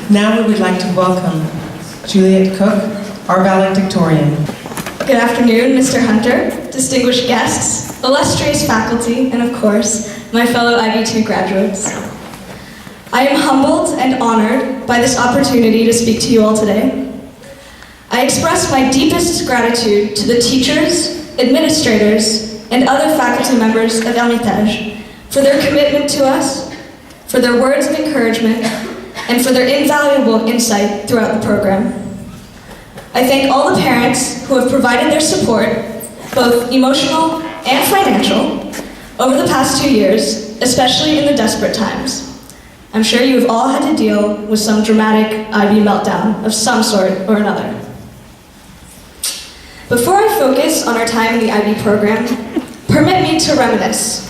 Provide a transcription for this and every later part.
Now we would like to welcome Juliet Cook, our valedictorian. Good afternoon, Mr. Hunter, distinguished guests, illustrious faculty, and of course, my fellow IB2 graduates. I am humbled and honored by this opportunity to speak to you all today. I express my deepest gratitude to the teachers, administrators, and other faculty members of Hermitage for their commitment to us, for their words of encouragement, and for their invaluable insight throughout the program. I thank all the parents who have provided their support, both emotional and financial, over the past 2 years, especially in the desperate times. I'm sure you have all had to deal with some dramatic IB meltdown of some sort or another. Before I focus on our time in the IB program, permit me to reminisce.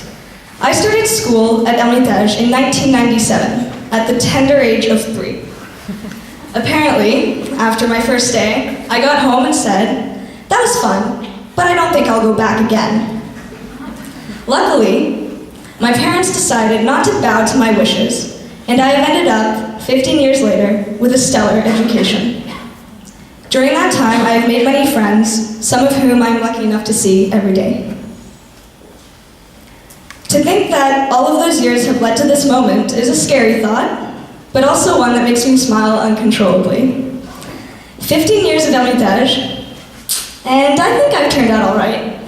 I started school at Hermitage in 1997, at the tender age of 3. Apparently, after my first day, I got home and said, "That was fun, but I don't think I'll go back again." Luckily, my parents decided not to bow to my wishes, and I have ended up, 15 years later, with a stellar education. During that time, I have made many friends, some of whom I'm lucky enough to see every day. To think that all of those years have led to this moment is a scary thought, but also one that makes me smile uncontrollably. 15 years at Hermitage, and I think I've turned out all right.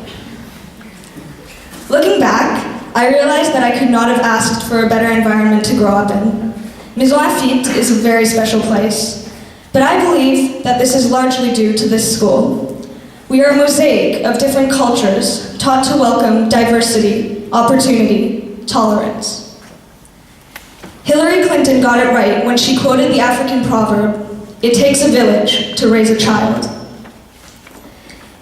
Looking back, I realized that I could not have asked for a better environment to grow up in. Maison Lafitte is a very special place, but I believe that this is largely due to this school. We are a mosaic of different cultures, taught to welcome diversity, opportunity, tolerance. Hillary Clinton got it right when she quoted the African proverb, "It takes a village to raise a child."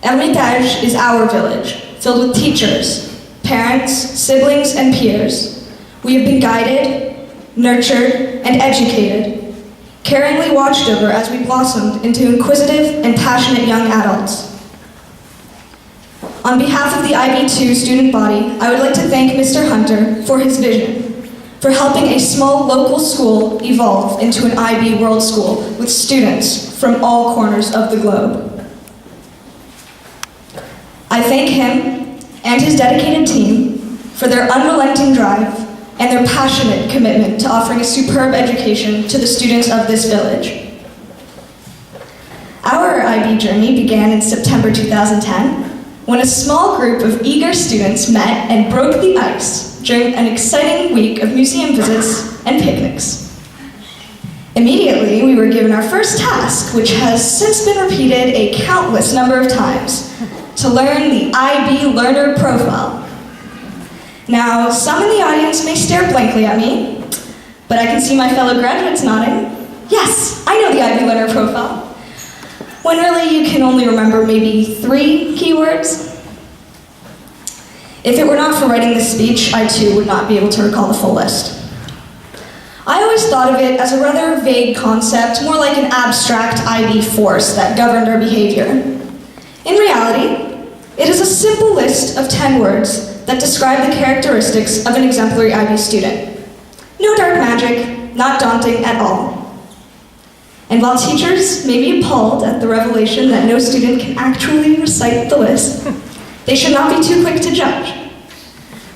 Hermitage is our village, filled with teachers, parents, siblings, and peers. We have been guided, nurtured, and educated, caringly watched over as we blossomed into inquisitive and passionate young adults. On behalf of the IB2 student body, I would like to thank Mr. Hunter for his vision, for helping a small local school evolve into an IB world school with students from all corners of the globe. I thank him and his dedicated team for their unrelenting drive and their passionate commitment to offering a superb education to the students of this village. Our IB journey began in September 2010, when a small group of eager students met and broke the ice during an exciting week of museum visits and picnics. Immediately, we were given our first task, which has since been repeated a countless number of times, to learn the IB learner profile. Now, some in the audience may stare blankly at me, but I can see my fellow graduates nodding. Yes, I know the IB learner profile. When really you can only remember maybe 3 keywords. If it were not for writing this speech, I too would not be able to recall the full list. I always thought of it as a rather vague concept, more like an abstract IB force that governed our behavior. In reality, it is a simple list of 10 words that describe the characteristics of an exemplary IB student. No dark magic, not daunting at all. And while teachers may be appalled at the revelation that no student can actually recite the list, they should not be too quick to judge.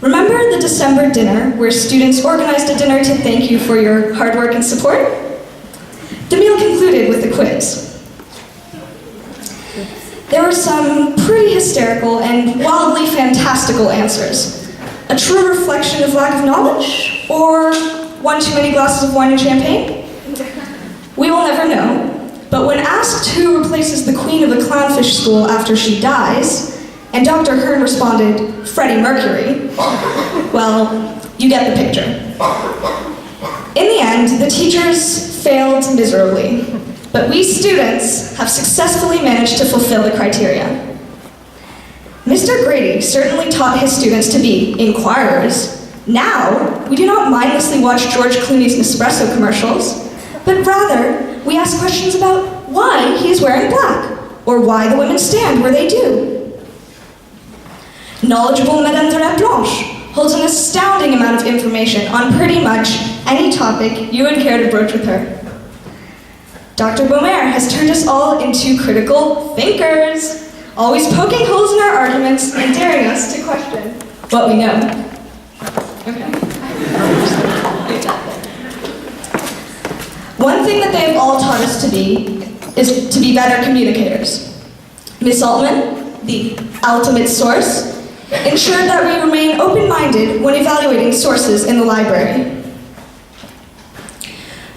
Remember the December dinner where students organized a dinner to thank you for your hard work and support? The meal concluded with a quiz. There were some pretty hysterical and wildly fantastical answers. A true reflection of lack of knowledge? Or one too many glasses of wine and champagne? We will never know, but when asked who replaces the queen of the clownfish school after she dies, and Dr. Hearn responded, Freddie Mercury, well, you get the picture. In the end, the teachers failed miserably, but we students have successfully managed to fulfill the criteria. Mr. Grady certainly taught his students to be inquirers. Now, we do not mindlessly watch George Clooney's Nespresso commercials, but rather, we ask questions about why he is wearing black, or why the women stand where they do. Knowledgeable Madame de la Blanche holds an astounding amount of information on pretty much any topic you would care to broach with her. Dr. Beaumer has turned us all into critical thinkers, always poking holes in our arguments and daring us to question what we know. Okay. One thing that they have all taught us to be is to be better communicators. Miss Altman, the ultimate source, ensured that we remain open-minded when evaluating sources in the library.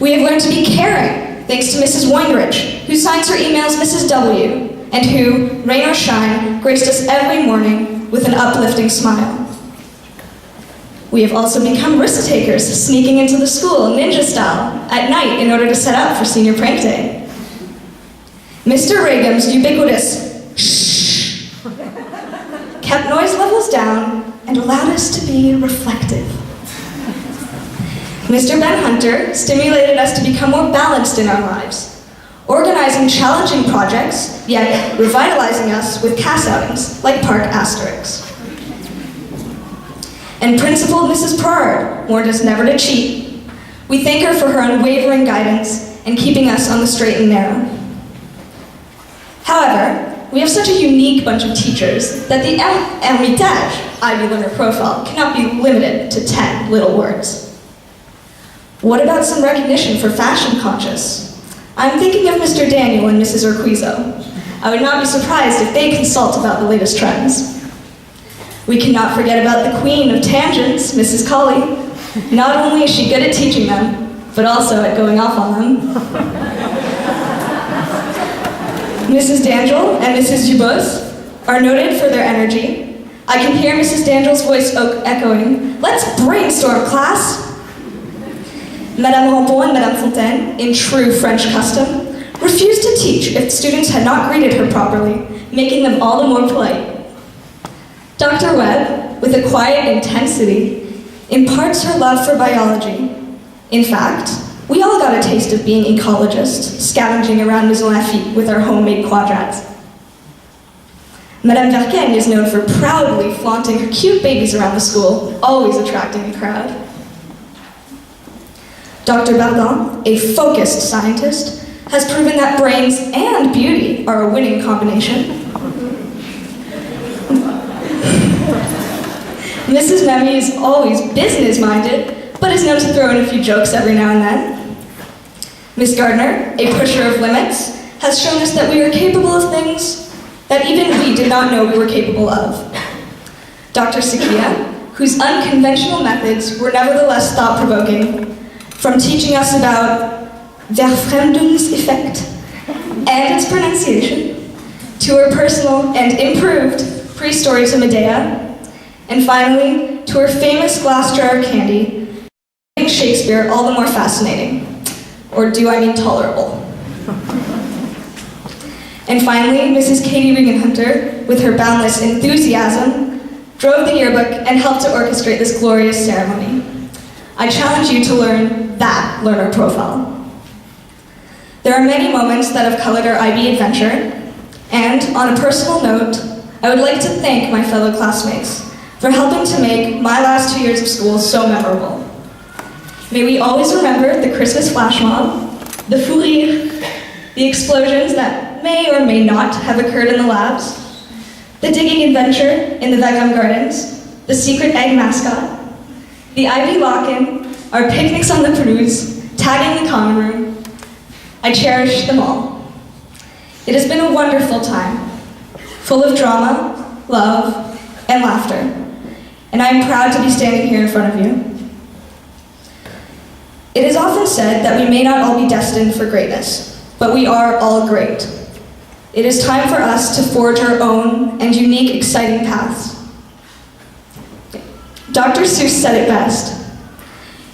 We have learned to be caring, thanks to Mrs. Weinrich, who signs her emails Mrs. W, and who, rain or shine, graced us every morning with an uplifting smile. We have also become risk-takers, sneaking into the school ninja style at night in order to set up for senior prank day. Mr. Regham's ubiquitous shh kept noise levels down and allowed us to be reflective. Mr. Ben Hunter stimulated us to become more balanced in our lives, organizing challenging projects, yet revitalizing us with cast outings like Park Asterix. And Principal Mrs. Prard warned us never to cheat. We thank her for her unwavering guidance and keeping us on the straight and narrow. However, we have such a unique bunch of teachers that the Hermitage IB learner profile cannot be limited to 10 little words. What about some recognition for fashion conscious? I'm thinking of Mr. Daniel and Mrs. Urquizo. I would not be surprised if they consult about the latest trends. We cannot forget about the queen of tangents, Mrs. Colley. Not only is she good at teaching them, but also at going off on them. Mrs. Dandrel and Mrs. Dubos are noted for their energy. I can hear Mrs. Dandrel's voice echoing, "Let's brainstorm, class!" Madame Rampon and Madame Fontaine, in true French custom, refused to teach if students had not greeted her properly, making them all the more polite. Dr. Webb, with a quiet intensity, imparts her love for biology. In fact, we all got a taste of being ecologists, scavenging around Maison Lafitte with our homemade quadrats. Madame Vercaine is known for proudly flaunting her cute babies around the school, always attracting a crowd. Dr. Bardin, a focused scientist, has proven that brains and beauty are a winning combination. Mrs. Memmi is always business-minded, but is known to throw in a few jokes every now and then. Miss Gardner, a pusher of limits, has shown us that we are capable of things that even we did not know we were capable of. Dr. Sakia, whose unconventional methods were nevertheless thought-provoking, from teaching us about Verfremdungseffekt and its pronunciation, to her personal and improved pre-story to Medea, and finally, to her famous glass jar of candy, making Shakespeare all the more fascinating. Or do I mean tolerable? And finally, Mrs. Katie Regan-Hunter, with her boundless enthusiasm, drove the yearbook and helped to orchestrate this glorious ceremony. I challenge you to learn that learner profile. There are many moments that have colored our IB adventure, and on a personal note, I would like to thank my fellow classmates for helping to make my last 2 years of school so memorable. May we always remember the Christmas flash mob, the fou rire, the explosions that may or may not have occurred in the labs, the digging adventure in the Wagram Gardens, the secret egg mascot, the IB lock-in, our picnics on the pelouse, tagging the common room. I cherish them all. It has been a wonderful time, full of drama, love, and laughter, and I am proud to be standing here in front of you. It is often said that we may not all be destined for greatness, but we are all great. It is time for us to forge our own and unique, exciting paths. Dr. Seuss said it best.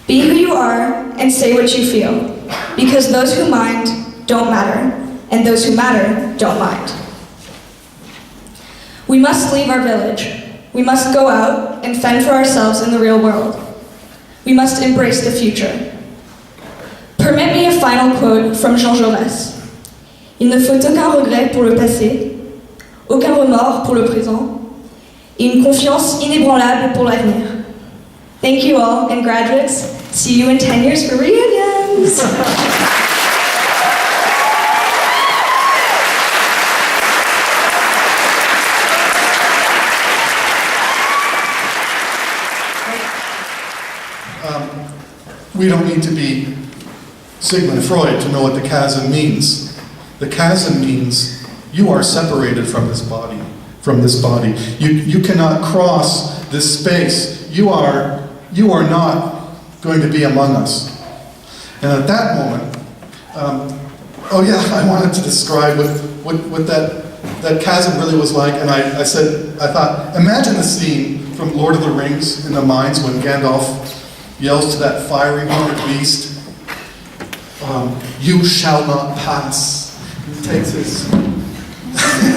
Be who you are and say what you feel, because those who mind don't matter, and those who matter don't mind. We must leave our village. We must go out and fend for ourselves in the real world. We must embrace the future. Permit me a final quote from Jean Jaurès. Il ne faut aucun regret pour le passé, aucun remords pour le présent, et une confiance inébranlable pour l'avenir. Thank you all, and graduates, see you in 10 years for reunions! We don't need to be Sigmund Freud to know what the chasm means. The chasm means you are separated from this body. You cannot cross this space. You are not going to be among us. And at that moment, I wanted to describe what that chasm really was like, and I thought, imagine the scene from Lord of the Rings in the mines when Gandalf yells to that fiery horned beast, "You shall not pass." He takes his.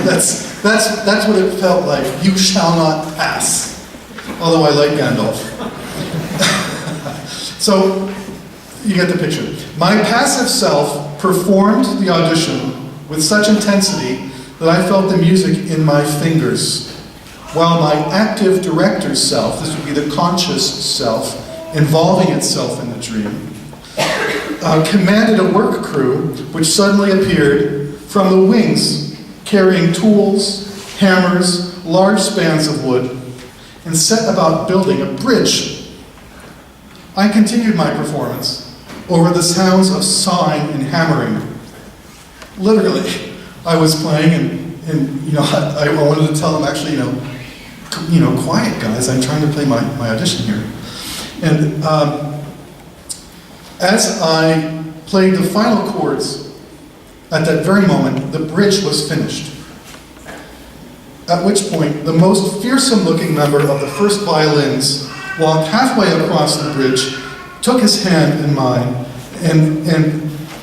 that's what it felt like. You shall not pass. Although I like Gandalf. So you get the picture. My passive self performed the audition with such intensity that I felt the music in my fingers, while my active director's self, this would be the conscious self, involving itself in the dream, commanded a work crew which suddenly appeared from the wings, carrying tools, hammers, large spans of wood, and set about building a bridge. I continued my performance over the sounds of sawing and hammering. Literally, I was playing, and I wanted to tell them, actually, quiet guys, I'm trying to play my audition here. And as I played the final chords, at that very moment, the bridge was finished. At which point, the most fearsome-looking member of the first violins walked halfway across the bridge, took his hand in mine, and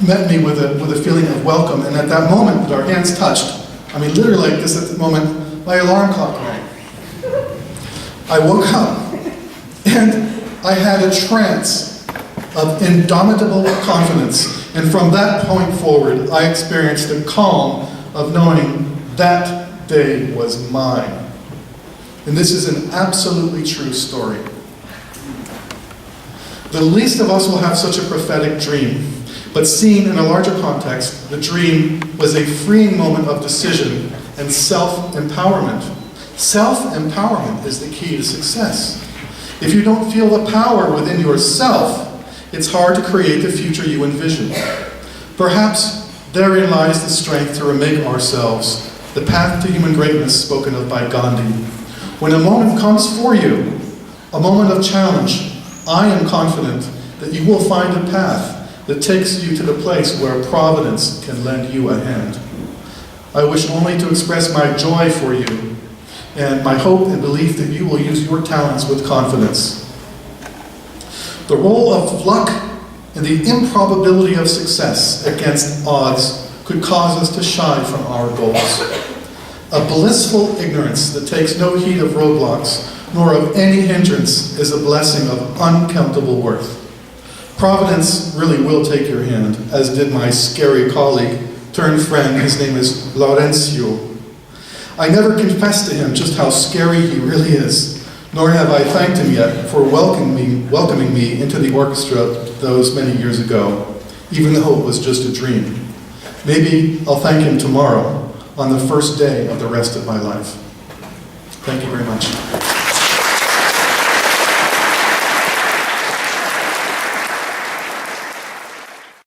met me with a feeling of welcome. And at that moment that our hands touched, literally like this at the moment, my alarm clock rang. I woke up, and I had a trance of indomitable confidence. And from that point forward, I experienced the calm of knowing that day was mine. And this is an absolutely true story. The least of us will have such a prophetic dream, but seen in a larger context, the dream was a freeing moment of decision and self-empowerment. Self-empowerment is the key to success. If you don't feel the power within yourself, it's hard to create the future you envision. Perhaps therein lies the strength to remake ourselves, the path to human greatness spoken of by Gandhi. When a moment comes for you, a moment of challenge, I am confident that you will find a path that takes you to the place where providence can lend you a hand. I wish only to express my joy for you and my hope and belief that you will use your talents with confidence. The role of luck and the improbability of success against odds could cause us to shy from our goals. A blissful ignorance that takes no heed of roadblocks nor of any hindrance is a blessing of uncountable worth. Providence really will take your hand, as did my scary colleague turned friend. His name is Laurencio. I never confessed to him just how scary he really is, nor have I thanked him yet for welcoming me into the orchestra those many years ago, even though it was just a dream. Maybe I'll thank him tomorrow on the first day of the rest of my life. Thank you very much.